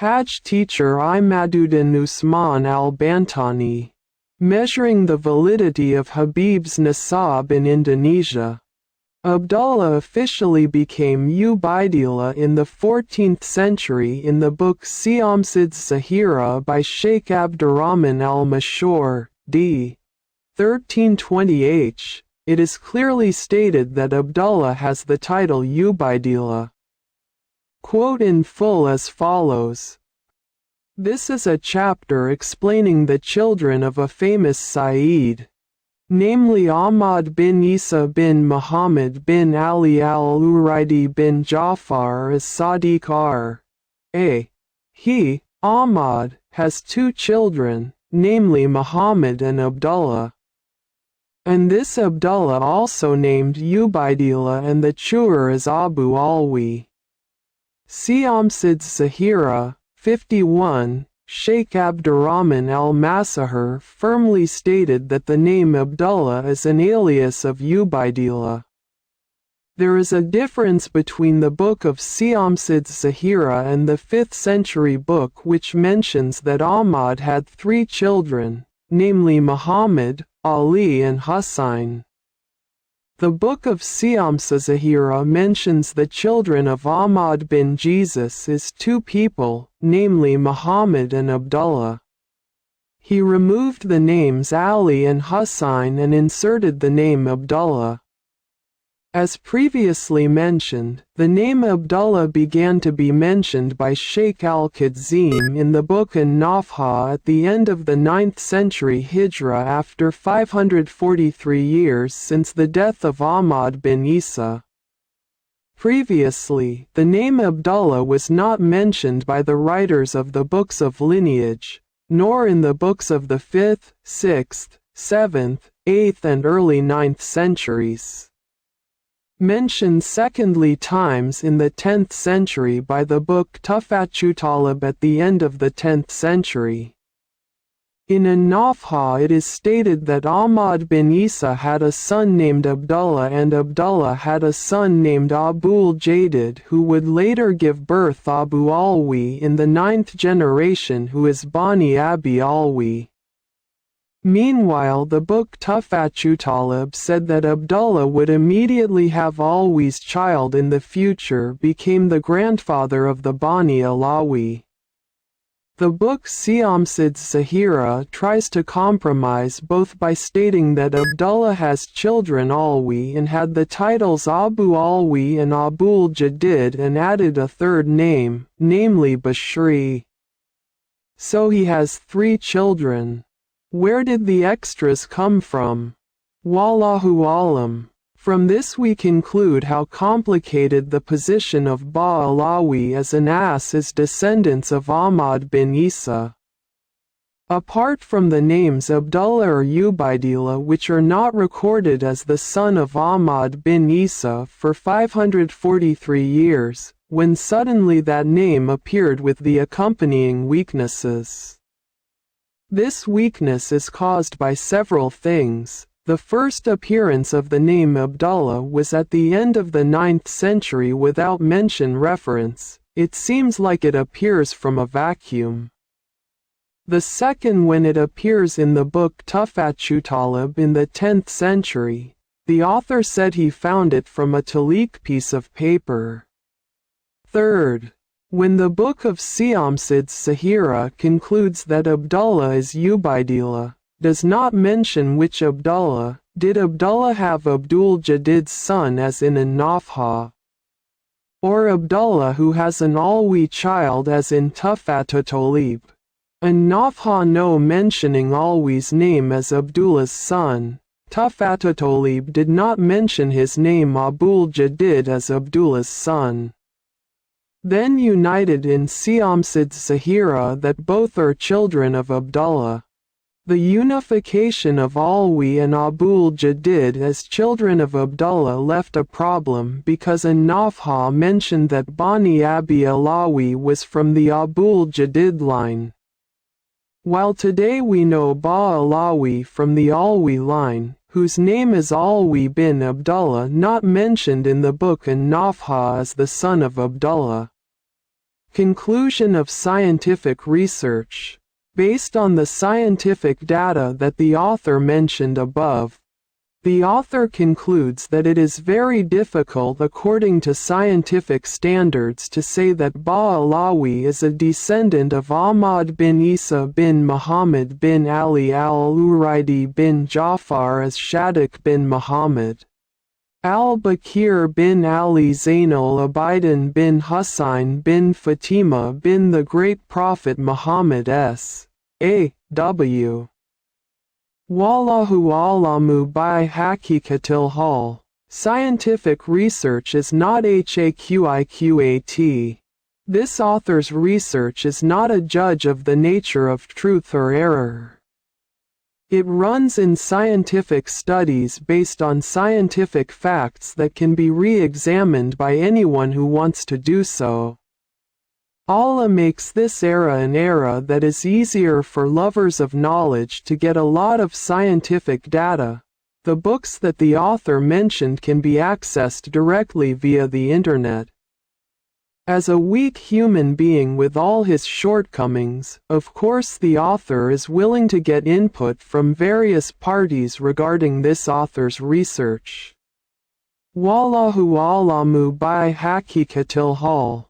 Hajj teacher Imaduddin Usman al-Bantani, measuring the validity of Habib's nasab in Indonesia. Abdullah officially became Ubaidillah in the 14th century in the book Siamsid Zahira by Sheikh Abdurrahman al-Mashur, d. 1320h. It is clearly stated that Abdullah has the title Ubaidillah. Quote in full as follows. This is a chapter explaining the children of a famous Sayyid, namely Ahmad bin Isa bin Muhammad bin Ali al-Uraidi bin Ja'far as-Shadiq r.a. He, Ahmad, has two children, namely Muhammad and Abdullah. And this Abdullah also named Ubaidillah, and the chewer is Abu Alwi. Siamsid Zahira, 51, Sheikh Abdurrahman al-Masahir firmly stated that the name Abdullah is an alias of Ubaidillah. There is a difference between the book of Siamsid Zahira and the 5th century book, which mentions that Ahmad had 3 children, namely Muhammad, Ali and Husain. The book of Siamsid Zahira mentions the children of Ahmad bin Jesus as 2 people, namely Muhammad and Abdullah. He removed the names Ali and Husain and inserted the name Abdullah. As previously mentioned, the name Abdullah began to be mentioned by Sheikh al-Kadzim in the book An-Nafha at the end of the 9th century Hijra, after 543 years since the death of Ahmad bin Isa. Previously, the name Abdullah was not mentioned by the writers of the books of Lineage, nor in the books of the 5th, 6th, 7th, 8th and early 9th centuries. Mentioned secondly times in the 10th century by the book Tuhfatul at the end of the 10th century. In An-Nafha it is stated that Ahmad bin Isa had a son named Abdullah, and Abdullah had a son named Abul Jadid, who would later give birth Abu Alwi in the 9th generation, who is Bani Abi Alwi. Meanwhile, the book Tuhfatul said that Abdullah would immediately have Alwi's child in the future became the grandfather of the Bani Alawi. The book Siamsid Zahira tries to compromise both by stating that Abdullah has children Alwi and had the titles Abu Alwi and Abul Jadid, and added a third name, namely Bashri. So he has 3 children. Where did the extras come from? Wallahu alam. From this we conclude how complicated the position of Ba-Alawi as an as is descendants of Ahmad bin Isa. Apart from the names Abdullah or Ubaidillah, which are not recorded as the son of Ahmad bin Isa for 543 years, when suddenly that name appeared with the accompanying weaknesses. This weakness is caused by several things. The first appearance of the name Abdullah was at the end of the 9th century without mention reference. It seems like it appears from a vacuum. The second, when it appears in the book Tuhfatul in the 10th century, the author said he found it from a taliq piece of paper. Third, when the book of Siamsid Zahira concludes that Abdullah is Ubaidillah, does not mention which Abdullah. Did Abdullah have Abdul Jadid's son as in An-Nafha? Or Abdullah who has an Alwi child as in Tuhfatul? An-Nafha no mentioning Alwi's name as Abdullah's son. Tuhfatul did not mention his name Abul Jadid as Abdullah's son. Then united in Siamsid Zahira that both are children of Abdullah. The unification of Alwi and Abul Jadid as children of Abdullah left a problem, because An-Nafha mentioned that Bani Abi Alawi was from the Abul Jadid line, while today we know Ba-Alawi from the Alwi line, whose name is Alwi bin Abdullah, not mentioned in the book An-Nafha as the son of Abdullah. Conclusion of scientific research. Based on the scientific data that the author mentioned above, the author concludes that it is very difficult according to scientific standards to say that Ba'alawi is a descendant of Ahmad bin Isa bin Muhammad bin Ali al-Uraidi bin Ja'far as-Shadiq bin Muhammad, al-Baqir bin Ali Zainal Abidin bin Husain bin Fatimah bin the Great Prophet Muhammad s.a.w. Wallahu a'lamu bi haqiqatil hal. Scientific research is not haqiqat. This author's research is not a judge of the nature of truth or error. It runs in scientific studies based on scientific facts that can be re-examined by anyone who wants to do so. Allah makes this era an era that is easier for lovers of knowledge to get a lot of scientific data. The books that the author mentioned can be accessed directly via the internet. As a weak human being with all his shortcomings, of course the author is willing to get input from various parties regarding this author's research. Wallahu a'lamu bi haqiqatil hal.